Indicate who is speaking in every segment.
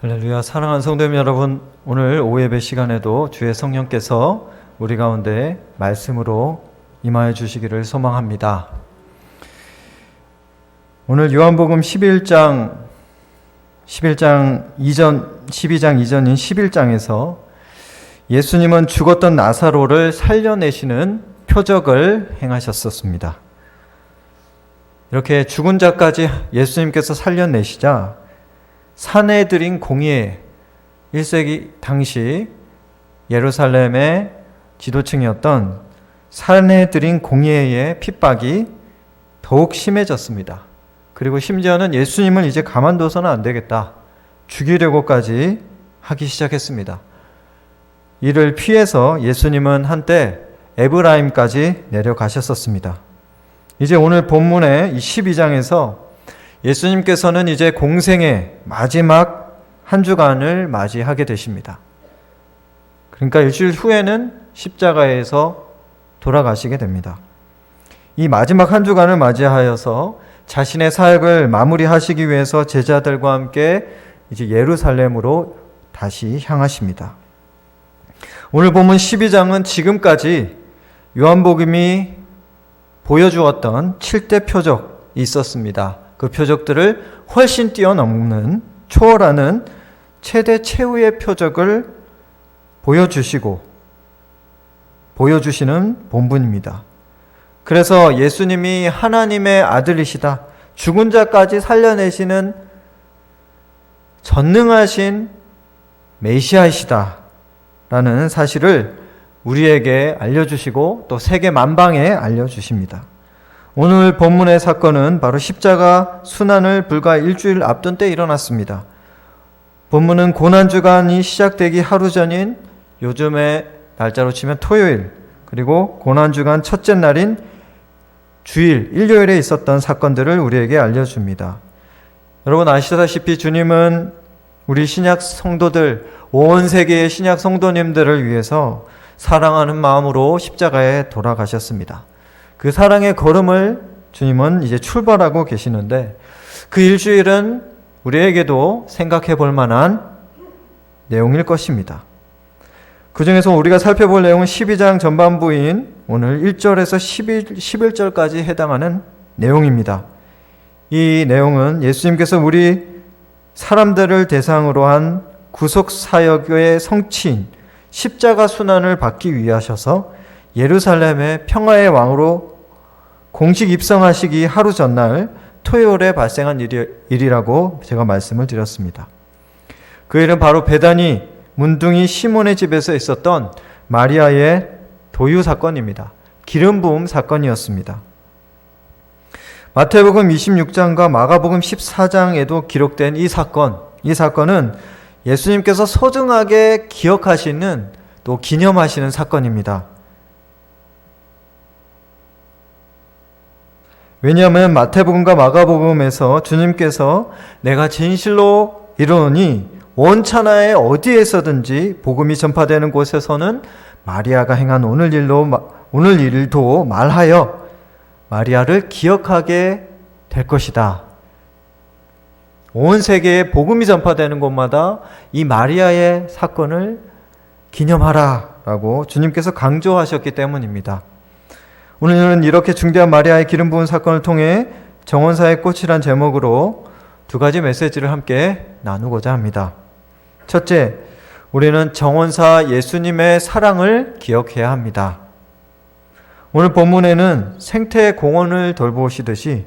Speaker 1: 할렐루야. 사랑하는 성도님 여러분, 오늘 오예배 시간에도 주의 성령께서 우리 가운데 말씀으로 임하여 주시기를 소망합니다. 오늘 요한복음 12장 이전인 11장에서 예수님은 죽었던 나사로를 살려내시는 표적을 행하셨었습니다. 이렇게 죽은 자까지 예수님께서 살려내시자 사내들인 공의회, 1세기 당시 예루살렘의 지도층이었던 사내들인 공의회의 핍박이 더욱 심해졌습니다. 그리고 심지어는 예수님을 이제 가만둬서는 안 되겠다, 죽이려고까지 하기 시작했습니다. 이를 피해서 예수님은 한때 에브라임까지 내려가셨었습니다. 이제 오늘 본문의 12장에서 예수님께서는 이제 공생의 마지막 한 주간을 맞이하게 되십니다. 그러니까 일주일 후에는 십자가에서 돌아가시게 됩니다. 이 마지막 한 주간을 맞이하여서 자신의 사역을 마무리하시기 위해서 제자들과 함께 이제 예루살렘으로 다시 향하십니다. 오늘 본문 12장은 지금까지 요한복음이 보여주었던 7대 표적이 있었습니다. 그 표적들을 훨씬 뛰어넘는, 초월하는 최대 최후의 표적을 보여주시는 본문입니다. 그래서 예수님이 하나님의 아들이시다, 죽은 자까지 살려내시는 전능하신 메시아이시다 라는 사실을 우리에게 알려주시고 또 세계 만방에 알려주십니다. 오늘 본문의 사건은 바로 십자가 순환을 불과 일주일 앞둔 때 일어났습니다. 본문은 고난주간이 시작되기 하루 전인 요즘의 날짜로 치면 토요일, 그리고 고난주간 첫째 날인 주일, 일요일에 있었던 사건들을 우리에게 알려줍니다. 여러분 아시다시피 주님은 우리 신약 성도들, 온 세계의 신약 성도님들을 위해서 사랑하는 마음으로 십자가에 돌아가셨습니다. 그 사랑의 걸음을 주님은 이제 출발하고 계시는데, 그 일주일은 우리에게도 생각해 볼 만한 내용일 것입니다. 그 중에서 우리가 살펴볼 내용은 12장 전반부인 오늘 1절에서 11절까지 해당하는 내용입니다. 이 내용은 예수님께서 우리 사람들을 대상으로 한 구속사역의 성취인 십자가 순환을 받기 위하셔서 예루살렘의 평화의 왕으로 공식 입성하시기 하루 전날 토요일에 발생한 일이라고 제가 말씀을 드렸습니다. 그 일은 바로 베다니 문둥이 시몬의 집에서 있었던 마리아의 도유 사건입니다. 기름 부음 사건이었습니다. 마태복음 26장과 마가복음 14장에도 기록된 이 사건은 예수님께서 소중하게 기억하시는, 또 기념하시는 사건입니다. 왜냐하면 마태복음과 마가복음에서 주님께서 내가 진실로 이르노니 온 천하에 어디에서든지 복음이 전파되는 곳에서는 마리아가 행한 오늘 일도 말하여 마리아를 기억하게 될 것이다. 온 세계에 복음이 전파되는 곳마다 이 마리아의 사건을 기념하라 라고 주님께서 강조하셨기 때문입니다. 오늘은 이렇게 중대한 마리아의 기름 부은 사건을 통해 정원사의 꽃이란 제목으로 두 가지 메시지를 함께 나누고자 합니다. 첫째, 우리는 정원사 예수님의 사랑을 기억해야 합니다. 오늘 본문에는 생태 공원을 돌보시듯이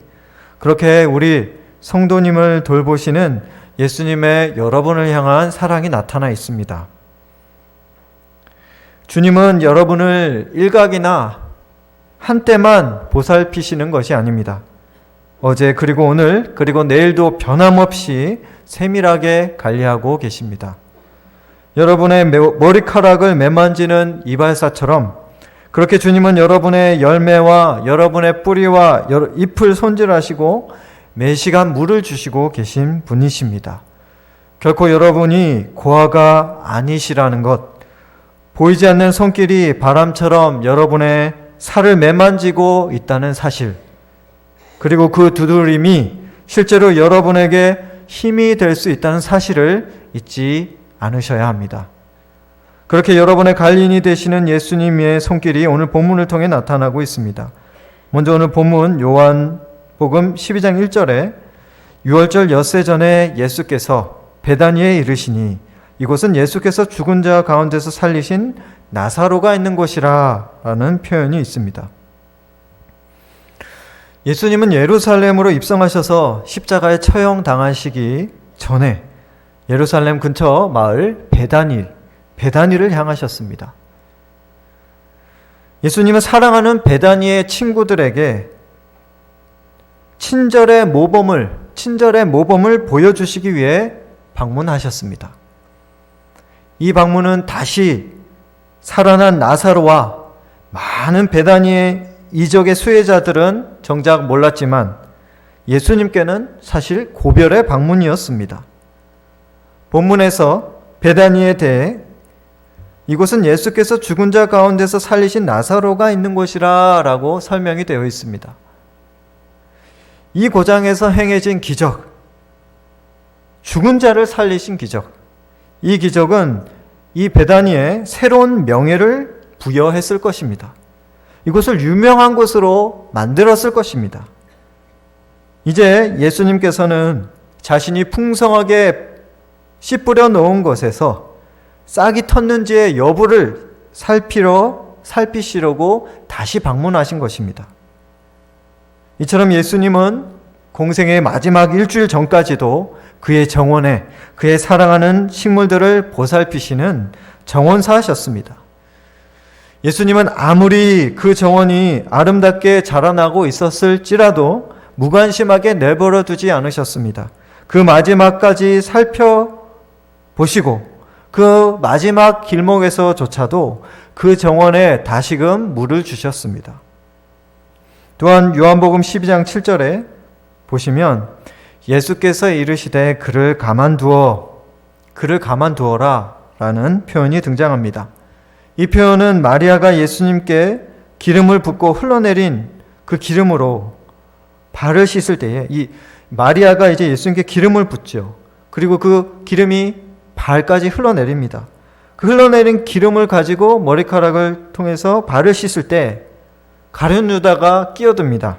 Speaker 1: 그렇게 우리 성도님을 돌보시는 예수님의 여러분을 향한 사랑이 나타나 있습니다. 주님은 여러분을 일각이나 한때만 보살피시는 것이 아닙니다. 어제 그리고 오늘 그리고 내일도 변함없이 세밀하게 관리하고 계십니다. 여러분의 머리카락을 매만지는 이발사처럼 그렇게 주님은 여러분의 열매와 여러분의 뿌리와 잎을 손질하시고 매시간 물을 주시고 계신 분이십니다. 결코 여러분이 고아가 아니시라는 것, 보이지 않는 손길이 바람처럼 여러분의 살을 매만지고 있다는 사실, 그리고 그 두드림이 실제로 여러분에게 힘이 될 수 있다는 사실을 잊지 않으셔야 합니다. 그렇게 여러분의 관리인이 되시는 예수님의 손길이 오늘 본문을 통해 나타나고 있습니다. 먼저 오늘 본문 요한복음 12장 1절에 유월절 엿새 전에 예수께서 베다니에 이르시니 이곳은 예수께서 죽은 자 가운데서 살리신 나사로가 있는 곳이라 라는 표현이 있습니다. 예수님은 예루살렘으로 입성하셔서 십자가에 처형당하시기 전에 예루살렘 근처 마을 베다니를 향하셨습니다. 예수님은 사랑하는 베다니의 친구들에게 친절의 모범을 보여주시기 위해 방문하셨습니다. 이 방문은 다시 살아난 나사로와 많은 베다니의 이적의 수혜자들은 정작 몰랐지만 예수님께는 사실 고별의 방문이었습니다. 본문에서 베다니에 대해 이곳은 예수께서 죽은 자 가운데서 살리신 나사로가 있는 곳이라 라고 설명이 되어 있습니다. 이 고장에서 행해진 기적, 죽은 자를 살리신 기적, 이 기적은 이 베다니에 새로운 명예를 부여했을 것입니다. 이곳을 유명한 곳으로 만들었을 것입니다. 이제 예수님께서는 자신이 풍성하게 씨 뿌려 놓은 것에서 싹이 텄는지의 여부를 살피시려고 다시 방문하신 것입니다. 이처럼 예수님은 공생의 마지막 일주일 전까지도 그의 정원에 그의 사랑하는 식물들을 보살피시는 정원사하셨습니다. 예수님은 아무리 그 정원이 아름답게 자라나고 있었을지라도 무관심하게 내버려 두지 않으셨습니다. 그 마지막까지 살펴보시고 그 마지막 길목에서조차도 그 정원에 다시금 물을 주셨습니다. 또한 요한복음 12장 7절에 보시면 예수께서 이르시되 그를 가만두어라 라는 표현이 등장합니다. 이 표현은 마리아가 예수님께 기름을 붓고 흘러내린 그 기름으로 발을 씻을 때에 이 마리아가 이제 예수님께 기름을 붓죠. 그리고 그 기름이 발까지 흘러내립니다. 그 흘러내린 기름을 가지고 머리카락을 통해서 발을 씻을 때 가룟 유다가 끼어듭니다.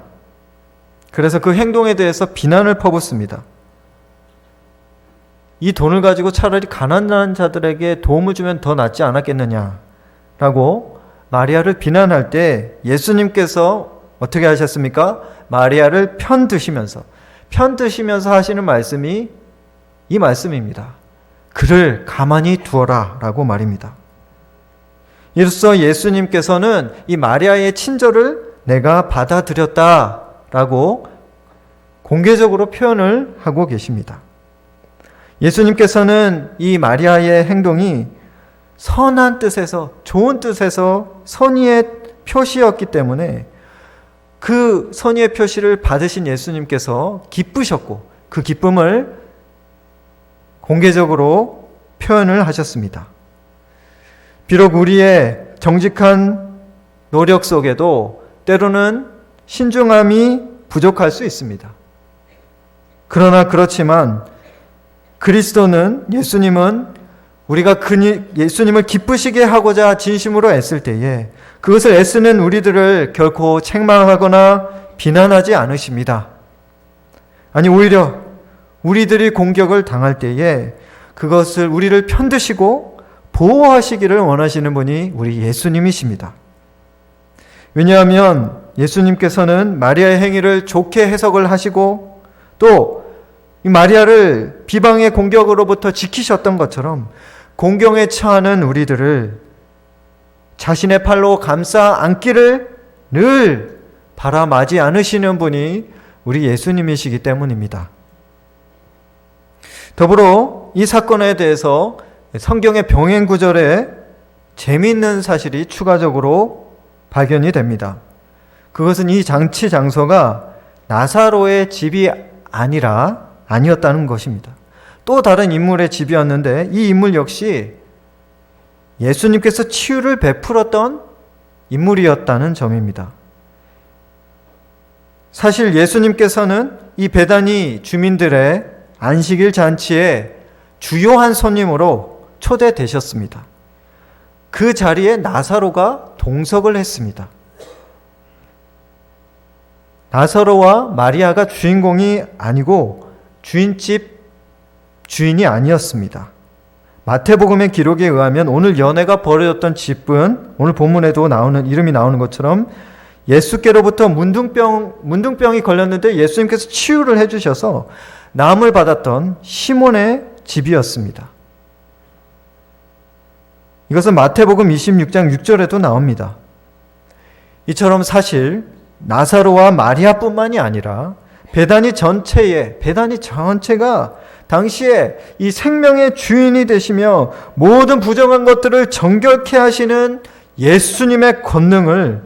Speaker 1: 그래서 그 행동에 대해서 비난을 퍼붓습니다. 이 돈을 가지고 차라리 가난한 자들에게 도움을 주면 더 낫지 않았겠느냐라고 마리아를 비난할 때 예수님께서 어떻게 하셨습니까? 마리아를 편드시면서 하시는 말씀이 이 말씀입니다. 그를 가만히 두어라 라고 말입니다. 이로써 예수님께서는 이 마리아의 친절을 내가 받아들였다 라고 공개적으로 표현을 하고 계십니다. 예수님께서는 이 마리아의 행동이 선한 뜻에서, 좋은 뜻에서 선의의 표시였기 때문에 그 선의의 표시를 받으신 예수님께서 기쁘셨고 그 기쁨을 공개적으로 표현을 하셨습니다. 비록 우리의 정직한 노력 속에도 때로는 신중함이 부족할 수 있습니다. 그러나 그렇지만 예수님은 우리가 예수님을 기쁘시게 하고자 진심으로 애쓸 때에 그것을 애쓰는 우리들을 결코 책망하거나 비난하지 않으십니다. 아니 오히려 우리들이 공격을 당할 때에 그것을 우리를 편드시고 보호하시기를 원하시는 분이 우리 예수님이십니다. 왜냐하면 예수님께서는 마리아의 행위를 좋게 해석을 하시고 또 이 마리아를 비방의 공격으로부터 지키셨던 것처럼 공경에 처하는 우리들을 자신의 팔로 감싸 안기를 늘 바라마지 않으시는 분이 우리 예수님이시기 때문입니다. 더불어 이 사건에 대해서 성경의 병행 구절에 재미있는 사실이 추가적으로 발견이 됩니다. 그것은 이 잔치 장소가 나사로의 집이 아니었다는 것입니다. 또 다른 인물의 집이었는데 이 인물 역시 예수님께서 치유를 베풀었던 인물이었다는 점입니다. 사실 예수님께서는 이 베다니 주민들의 안식일 잔치에 주요한 손님으로 초대되셨습니다. 그 자리에 나사로가 동석을 했습니다. 나사로와 마리아가 주인공이 아니고 주인집 주인이 아니었습니다. 마태복음의 기록에 의하면 오늘 연회가 벌어졌던 집은 오늘 본문에도 이름이 나오는 것처럼 예수께로부터 문둥병이 걸렸는데 예수님께서 치유를 해주셔서 남을 받았던 시몬의 집이었습니다. 이것은 마태복음 26장 6절에도 나옵니다. 이처럼 사실 나사로와 마리아뿐만이 아니라 베다니 전체가 당시에 이 생명의 주인이 되시며 모든 부정한 것들을 정결케 하시는 예수님의 권능을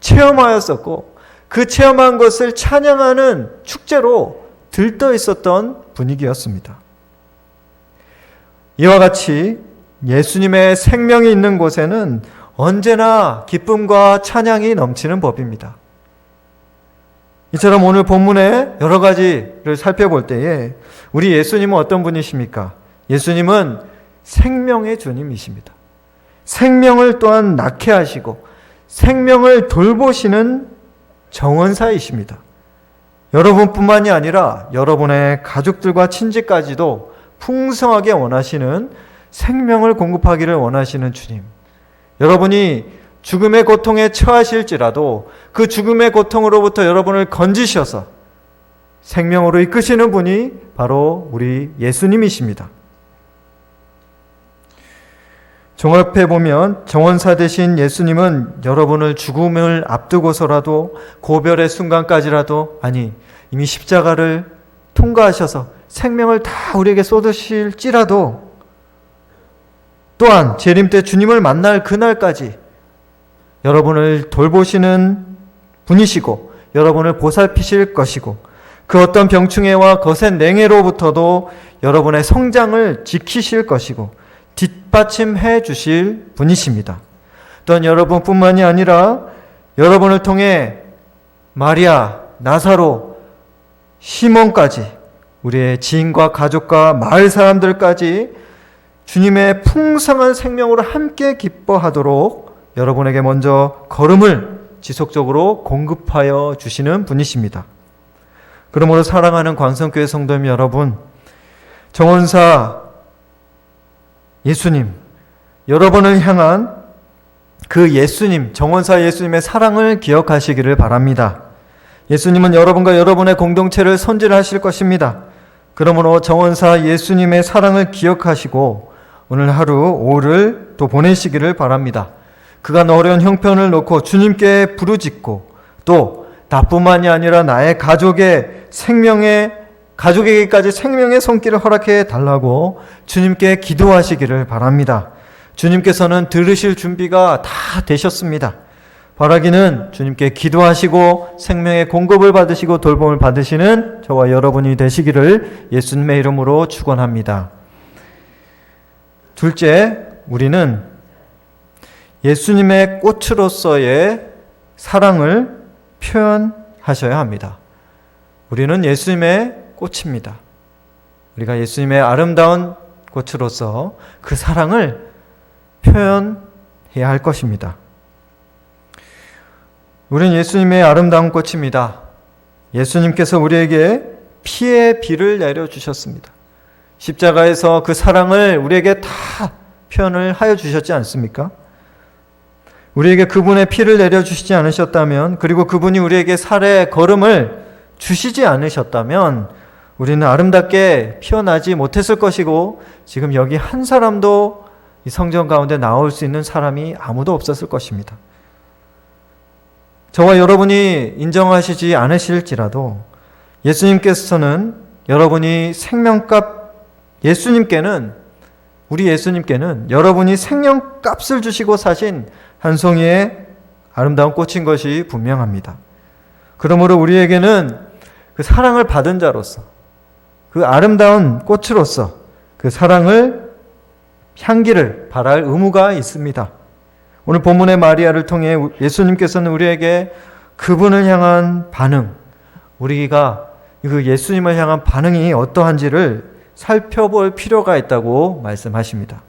Speaker 1: 체험하였었고 그 체험한 것을 찬양하는 축제로 들떠 있었던 분위기였습니다. 이와 같이 예수님의 생명이 있는 곳에는 언제나 기쁨과 찬양이 넘치는 법입니다. 이처럼 오늘 본문의 여러 가지를 살펴볼 때에 우리 예수님은 어떤 분이십니까? 예수님은 생명의 주님이십니다. 생명을 또한 낳게 하시고 생명을 돌보시는 정원사이십니다. 여러분뿐만이 아니라 여러분의 가족들과 친지까지도 풍성하게 원하시는 생명을 공급하기를 원하시는 주님. 여러분이 죽음의 고통에 처하실지라도 그 죽음의 고통으로부터 여러분을 건지셔서 생명으로 이끄시는 분이 바로 우리 예수님이십니다. 종합해 보면 정원사 되신 예수님은 여러분을 죽음을 앞두고서라도 고별의 순간까지라도 이미 십자가를 통과하셔서 생명을 다 우리에게 쏟으실지라도 또한 재림 때 주님을 만날 그날까지 여러분을 돌보시는 분이시고 여러분을 보살피실 것이고 그 어떤 병충해와 거센 냉해로부터도 여러분의 성장을 지키실 것이고 뒷받침해 주실 분이십니다. 또한 여러분뿐만이 아니라 여러분을 통해 마리아, 나사로, 시몬까지 우리의 지인과 가족과 마을 사람들까지 주님의 풍성한 생명으로 함께 기뻐하도록 여러분에게 먼저 걸음을 지속적으로 공급하여 주시는 분이십니다. 그러므로 사랑하는 광성교회 성도님 여러분, 정원사 예수님, 여러분을 향한 그 예수님, 정원사 예수님의 사랑을 기억하시기를 바랍니다. 예수님은 여러분과 여러분의 공동체를 선질하실 것입니다. 그러므로 정원사 예수님의 사랑을 기억하시고 오늘 하루 오후를 또 보내시기를 바랍니다. 그간 어려운 형편을 놓고 주님께 부르짖고 또 나뿐만이 아니라 나의 가족에게까지 생명의 손길을 허락해 달라고 주님께 기도하시기를 바랍니다. 주님께서는 들으실 준비가 다 되셨습니다. 바라기는 주님께 기도하시고 생명의 공급을 받으시고 돌봄을 받으시는 저와 여러분이 되시기를 예수님의 이름으로 축원합니다. 둘째, 우리는 예수님의 꽃으로서의 사랑을 표현하셔야 합니다. 우리는 예수님의 꽃입니다. 우리가 예수님의 아름다운 꽃으로서 그 사랑을 표현해야 할 것입니다. 우리는 예수님의 아름다운 꽃입니다. 예수님께서 우리에게 피의 비를 내려주셨습니다. 십자가에서 그 사랑을 우리에게 다 표현을 하여 주셨지 않습니까? 우리에게 그분의 피를 내려주시지 않으셨다면, 그리고 그분이 우리에게 살의 걸음을 주시지 않으셨다면 우리는 아름답게 피어나지 못했을 것이고 지금 여기 한 사람도 이 성전 가운데 나올 수 있는 사람이 아무도 없었을 것입니다. 저와 여러분이 인정하시지 않으실지라도 예수님께서는 여러분이 우리 예수님께는 여러분이 생명값을 주시고 사신 한 송이의 아름다운 꽃인 것이 분명합니다. 그러므로 우리에게는 그 사랑을 받은 자로서, 그 아름다운 꽃으로서 그 향기를 발할 의무가 있습니다. 오늘 본문의 마리아를 통해 예수님께서는 우리에게 그분을 향한 반응, 우리가 그 예수님을 향한 반응이 어떠한지를 살펴볼 필요가 있다고 말씀하십니다.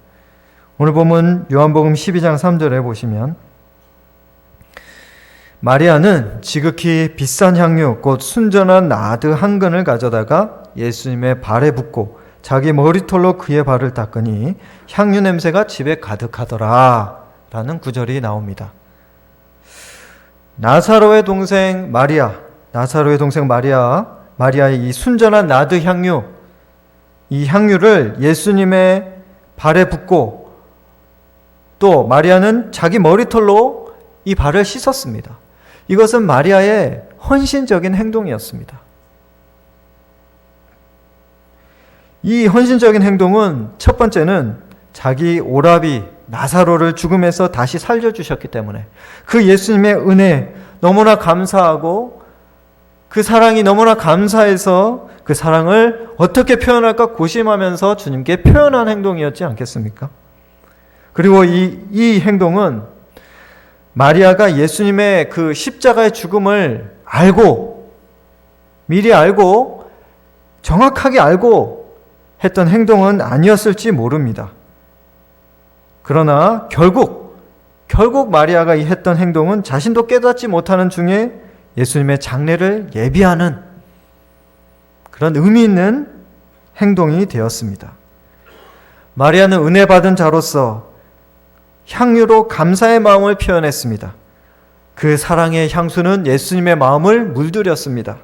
Speaker 1: 오늘 보면 요한복음 12장 3절에 보시면 마리아는 지극히 비싼 향유 곧 순전한 나드 한 근을 가져다가 예수님의 발에 붓고 자기 머리털로 그의 발을 닦으니 향유 냄새가 집에 가득하더라 라는 구절이 나옵니다. 나사로의 동생 마리아의 이 순전한 나드 향유, 이 향유를 예수님의 발에 붓고 또 마리아는 자기 머리털로 이 발을 씻었습니다. 이것은 마리아의 헌신적인 행동이었습니다. 이 헌신적인 행동은 첫 번째는 자기 오라비 나사로를 죽음에서 다시 살려주셨기 때문에 그 예수님의 은혜 너무나 감사하고 그 사랑이 너무나 감사해서 그 사랑을 어떻게 표현할까 고심하면서 주님께 표현한 행동이었지 않겠습니까? 그리고 이 행동은 마리아가 예수님의 그 십자가의 죽음을 미리 알고 정확하게 알고 했던 행동은 아니었을지 모릅니다. 그러나 결국 마리아가 했던 행동은 자신도 깨닫지 못하는 중에 예수님의 장례를 예비하는 그런 의미 있는 행동이 되었습니다. 마리아는 은혜 받은 자로서 향유로 감사의 마음을 표현했습니다. 그 사랑의 향수는 예수님의 마음을 물들였습니다.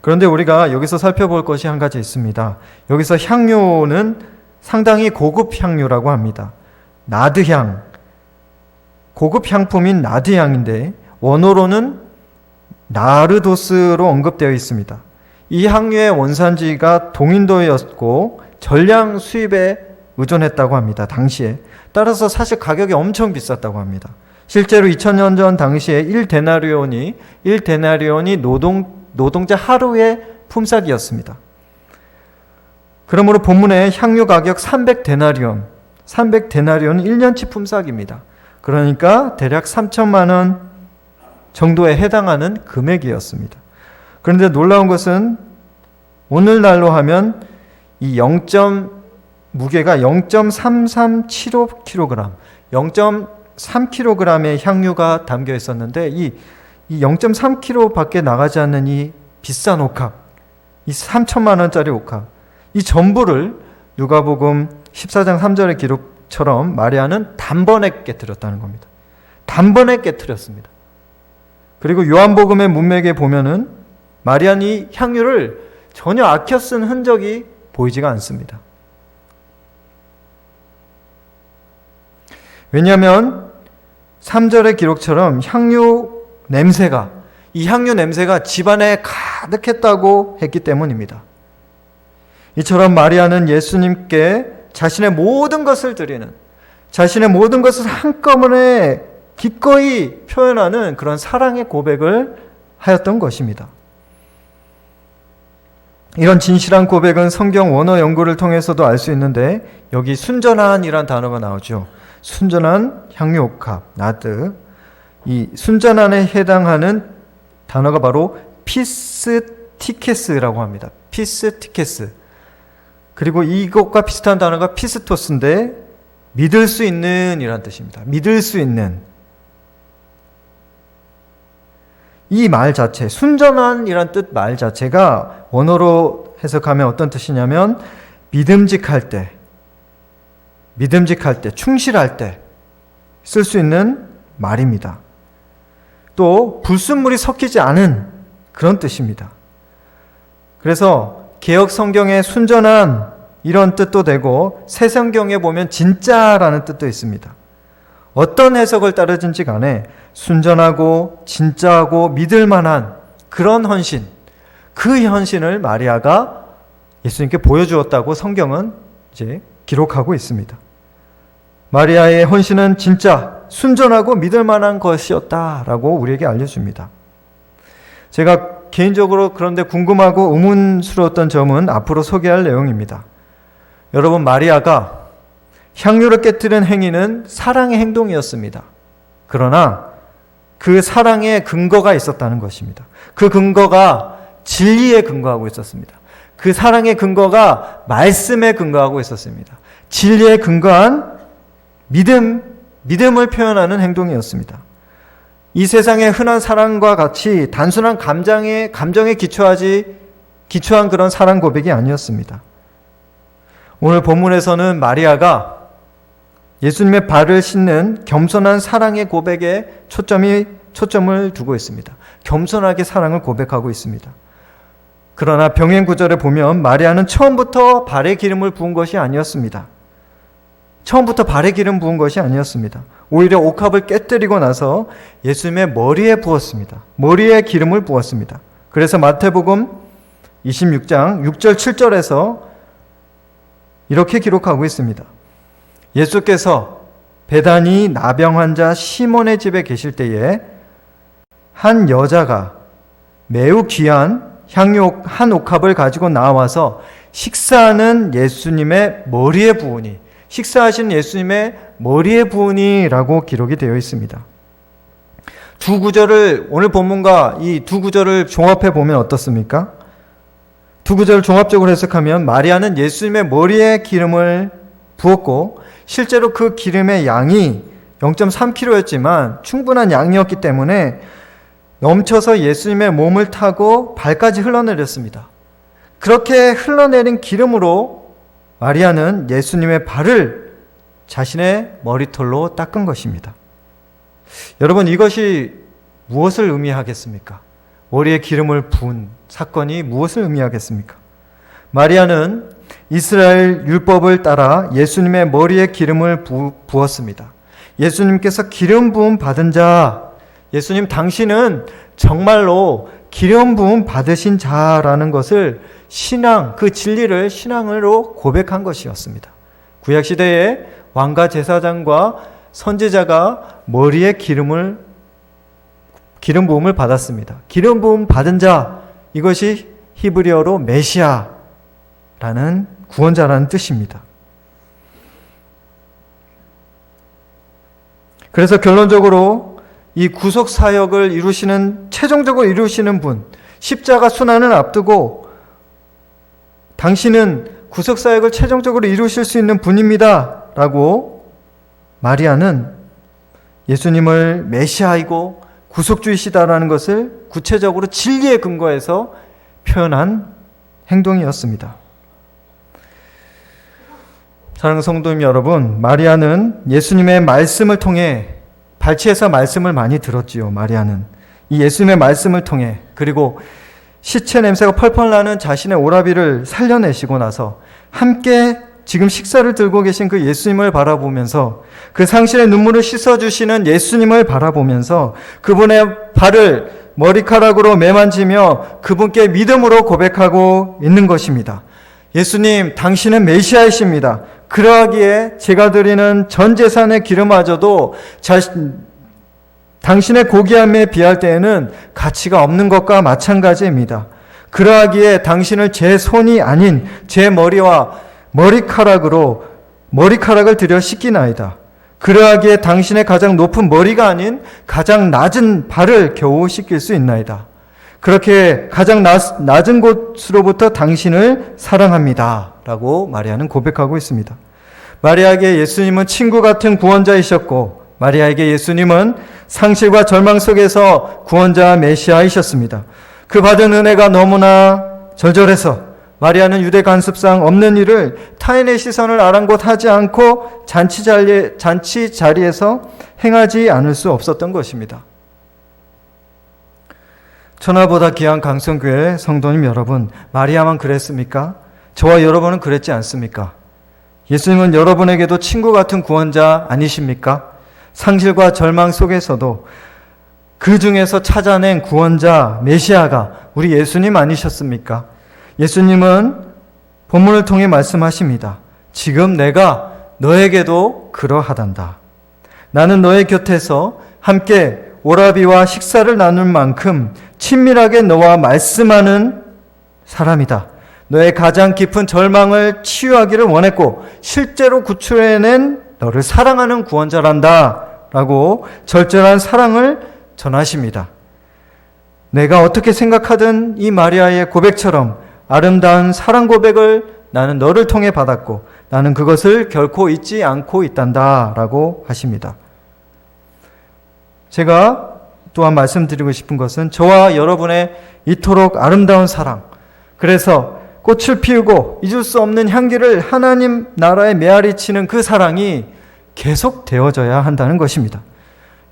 Speaker 1: 그런데 우리가 여기서 살펴볼 것이 한 가지 있습니다. 여기서 향유는 상당히 고급 향유라고 합니다. 나드향, 고급 향품인 나드향인데 원어로는 나르도스로 언급되어 있습니다. 이 향유의 원산지가 동인도였고 전량 수입에 의존했다고 합니다. 당시에. 따라서 사실 가격이 엄청 비쌌다고 합니다. 실제로 2000년 전 당시에 1데나리온이 노동자 하루의 품삯이었습니다. 그러므로 본문의 향유 가격 300데나리온 1년치 품삯입니다. 그러니까 대략 3천만 원 정도에 해당하는 금액이었습니다. 그런데 놀라운 것은 오늘날로 하면 이 무게가 0.3375kg, 0.3kg의 향유가 담겨 있었는데 이 0.3kg 밖에 나가지 않는 이 비싼 옥합, 이 3천만 원짜리 옥합, 이 전부를 누가복음 14장 3절의 기록처럼 마리아는 단번에 깨뜨렸다는 겁니다. 단번에 깨뜨렸습니다. 그리고 요한복음의 문맥에 보면은 마리아는 이 향유를 전혀 아껴 쓴 흔적이 보이지가 않습니다. 왜냐하면 3절의 기록처럼 이 향유 냄새가 집안에 가득했다고 했기 때문입니다. 이처럼 마리아는 예수님께 자신의 모든 것을 드리는, 자신의 모든 것을 한꺼번에 기꺼이 표현하는 그런 사랑의 고백을 하였던 것입니다. 이런 진실한 고백은 성경 원어 연구를 통해서도 알 수 있는데 여기 순전한이란 단어가 나오죠. 순전한 향유옥합, 나드. 이 순전한에 해당하는 단어가 바로 피스티케스라고 합니다. 피스티케스. 그리고 이것과 비슷한 단어가 피스토스인데 믿을 수 있는 이란 뜻입니다. 믿을 수 있는. 이 말 자체, 순전한 이란 뜻 말 자체가 원어로 해석하면 어떤 뜻이냐면 믿음직할 때, 충실할 때 쓸 수 있는 말입니다. 또 불순물이 섞이지 않은 그런 뜻입니다. 그래서 개역 성경에 순전한 이런 뜻도 되고 새 성경에 보면 진짜라는 뜻도 있습니다. 어떤 해석을 따르든지 간에 순전하고 진짜하고 믿을 만한 그런 헌신, 그 헌신을 마리아가 예수님께 보여주었다고 성경은 이제 기록하고 있습니다. 마리아의 헌신은 진짜 순전하고 믿을 만한 것이었다라고 우리에게 알려줍니다. 제가 개인적으로 그런데 궁금하고 의문스러웠던 점은 앞으로 소개할 내용입니다. 여러분, 마리아가 향유를 깨뜨린 행위는 사랑의 행동이었습니다. 그러나 그 사랑의 근거가 있었다는 것입니다. 그 근거가 진리에 근거하고 있었습니다. 그 사랑의 근거가 말씀에 근거하고 있었습니다. 진리에 근거한 믿음을 표현하는 행동이었습니다. 이 세상의 흔한 사랑과 같이 단순한 감정에 기초한 그런 사랑 고백이 아니었습니다. 오늘 본문에서는 마리아가 예수님의 발을 씻는 겸손한 사랑의 고백에 초점을 두고 있습니다. 겸손하게 사랑을 고백하고 있습니다. 그러나 병행 구절에 보면 마리아는 처음부터 발에 기름을 부은 것이 아니었습니다. 처음부터 발에 기름 부은 것이 아니었습니다. 오히려 옥합을 깨뜨리고 나서 예수님의 머리에 부었습니다. 머리에 기름을 부었습니다. 그래서 마태복음 26장 6절 7절에서 이렇게 기록하고 있습니다. 예수께서 베다니 나병 환자 시몬의 집에 계실 때에 한 여자가 매우 귀한 향유 한 옥합을 가지고 나와서 식사하는 예수님의 머리에 부으니, 식사하신 예수님의 머리에 부으니라고 기록이 되어 있습니다. 두 구절을, 오늘 본문과 이 두 구절을 종합해 보면 어떻습니까? 두 구절을 종합적으로 해석하면 마리아는 예수님의 머리에 기름을 부었고, 실제로 그 기름의 양이 0.3kg였지만 충분한 양이었기 때문에 넘쳐서 예수님의 몸을 타고 발까지 흘러내렸습니다. 그렇게 흘러내린 기름으로 마리아는 예수님의 발을 자신의 머리털로 닦은 것입니다. 여러분, 이것이 무엇을 의미하겠습니까? 머리에 기름을 부은 사건이 무엇을 의미하겠습니까? 마리아는 이스라엘 율법을 따라 예수님의 머리에 기름을 부었습니다. 예수님께서 기름 부음 받은 자, 예수님 당신은 정말로 기름 부음 받으신 자라는 것을 신앙, 그 진리를 신앙으로 고백한 것이었습니다. 구약시대에 왕과 제사장과 선지자가 머리에 기름 부음을 받았습니다. 기름 부음 받은 자, 이것이 히브리어로 메시아라는 구원자라는 뜻입니다. 그래서 결론적으로 이 구속 사역을 최종적으로 이루시는 분, 십자가 순환을 앞두고 당신은 구속 사역을 최종적으로 이루실 수 있는 분입니다 라고 마리아는 예수님을 메시아이고 구속주이시다라는 것을 구체적으로 진리에 근거해서 표현한 행동이었습니다. 사랑하는 성도님 여러분, 마리아는 예수님의 말씀을 통해 발치해서 말씀을 많이 들었지요. 마리아는 이 예수님의 말씀을 통해, 그리고 시체 냄새가 펄펄 나는 자신의 오라비를 살려내시고 나서 함께 지금 식사를 들고 계신 그 예수님을 바라보면서, 그 상실의 눈물을 씻어주시는 예수님을 바라보면서 그분의 발을 머리카락으로 매만지며 그분께 믿음으로 고백하고 있는 것입니다. 예수님, 당신은 메시아이십니다. 그러하기에 제가 드리는 전 재산의 기름마저도 당신의 고귀함에 비할 때에는 가치가 없는 것과 마찬가지입니다. 그러하기에 당신을 제 손이 아닌 제 머리와 머리카락을 들여 씻기나이다. 그러하기에 당신의 가장 높은 머리가 아닌 가장 낮은 발을 겨우 씻길 수 있나이다. 그렇게 가장 낮은 곳으로부터 당신을 사랑합니다 라고 마리아는 고백하고 있습니다. 마리아에게 예수님은 친구 같은 구원자이셨고, 마리아에게 예수님은 상실과 절망 속에서 구원자 메시아이셨습니다. 그 받은 은혜가 너무나 절절해서 마리아는 유대 관습상 없는 일을 타인의 시선을 아랑곳하지 않고 잔치 자리에서 행하지 않을 수 없었던 것입니다. 천하보다 귀한 강성교회 성도님 여러분, 마리아만 그랬습니까? 저와 여러분은 그랬지 않습니까? 예수님은 여러분에게도 친구 같은 구원자 아니십니까? 상실과 절망 속에서도 그 중에서 찾아낸 구원자 메시아가 우리 예수님 아니셨습니까? 예수님은 본문을 통해 말씀하십니다. 지금 내가 너에게도 그러하단다. 나는 너의 곁에서 함께 오라비와 식사를 나눌 만큼 친밀하게 너와 말씀하는 사람이다. 너의 가장 깊은 절망을 치유하기를 원했고 실제로 구출해낸 너를 사랑하는 구원자란다 라고 절절한 사랑을 전하십니다. 내가 어떻게 생각하든 이 마리아의 고백처럼 아름다운 사랑 고백을 나는 너를 통해 받았고 나는 그것을 결코 잊지 않고 있단다 라고 하십니다. 제가 또한 말씀드리고 싶은 것은 저와 여러분의 이토록 아름다운 사랑, 그래서 꽃을 피우고 잊을 수 없는 향기를 하나님 나라에 메아리치는 그 사랑이 계속 되어져야 한다는 것입니다.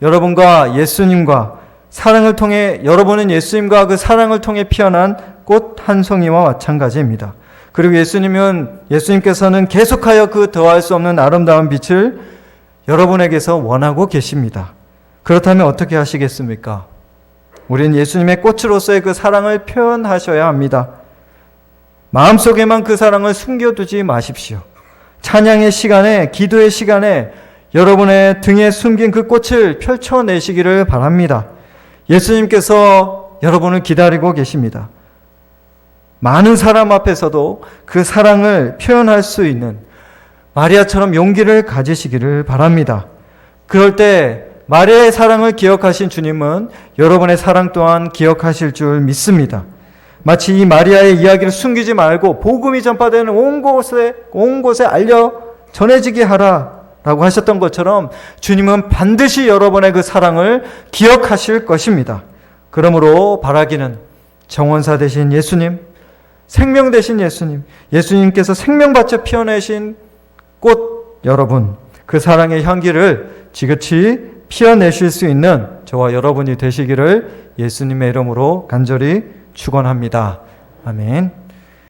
Speaker 1: 여러분과 예수님과 사랑을 통해, 여러분은 예수님과 그 사랑을 통해 피어난 꽃 한 송이와 마찬가지입니다. 그리고 예수님께서는 계속하여 그 더할 수 없는 아름다운 빛을 여러분에게서 원하고 계십니다. 그렇다면 어떻게 하시겠습니까? 우리는 예수님의 꽃으로서의 그 사랑을 표현하셔야 합니다. 마음속에만 그 사랑을 숨겨두지 마십시오. 찬양의 시간에, 기도의 시간에 여러분의 등에 숨긴 그 꽃을 펼쳐내시기를 바랍니다. 예수님께서 여러분을 기다리고 계십니다. 많은 사람 앞에서도 그 사랑을 표현할 수 있는 마리아처럼 용기를 가지시기를 바랍니다. 그럴 때 마리아의 사랑을 기억하신 주님은 여러분의 사랑 또한 기억하실 줄 믿습니다. 마치 이 마리아의 이야기를 숨기지 말고 복음이 전파되는 온 곳에 전해지게 하라라고 하셨던 것처럼 주님은 반드시 여러분의 그 사랑을 기억하실 것입니다. 그러므로 바라기는 정원사 되신 예수님, 생명 되신 예수님, 예수님께서 생명 바쳐 피어내신 꽃 여러분, 그 사랑의 향기를 지긋이 피어내실 수 있는 저와 여러분이 되시기를 예수님의 이름으로 간절히 축원합니다. 아멘.